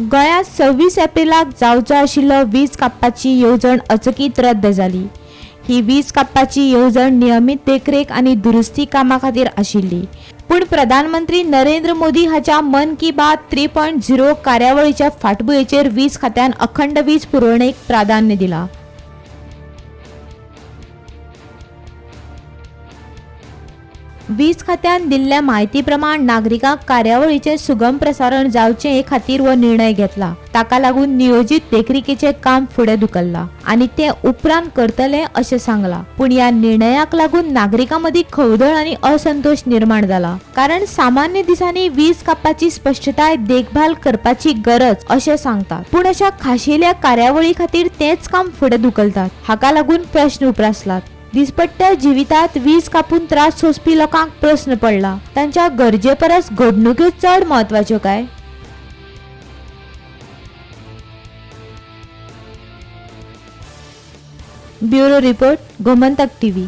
गोंयांत 26 एप्रिलाक जावचो आशिल्लो वीज कापपाची येवजण अचकीत रद्द जाली। ही वीज कापपाची येवजण नियमित देखरेख आनी दुरुस्ती कामां खातीर आशिल्ली, पूण प्रधानमंत्री नरेंद्र मोदी हाच्या मन की बात 3.0 कार्यावळीच्या फाटभुंयेचेर वीज खात्यान अखंड वीज पुरवणेक प्राधान्य दिला। वीज खात्यान दिल्ल्या म्हायती प्रमाण नागरिकांक कार्यावळीचे सुगम प्रसारण जावचे खातीर हो निर्णय घेतला। ताका लागून नियोजित देखरेखीचे काम फुडें धुकल्ला आनी ते उपरांत करतले अशें सांगला। पूण ह्या निर्णयाक लागून नागरिकां मदीं खवदळ आनी असंतोष निर्माण जाला, कारण सामान्य दिसांनी वीज कापपाची स्पश्टताय देखभाल करपाची गरज अशें सांगतात, पूण अशा खाशेल्या कार्यावळी खातीर तेंच काम फुडें धुकलतात। हाका लागून प्रश्न उप्रासलात। दिसपट्ट्या जिवितांत वीज कापून त्रास सोंसपी लोकांक प्रश्न पडला, तांच्या गरजे परस घडणुक्यो चड म्हत्वाच्यो काय? Bureau report, Gomantak TV.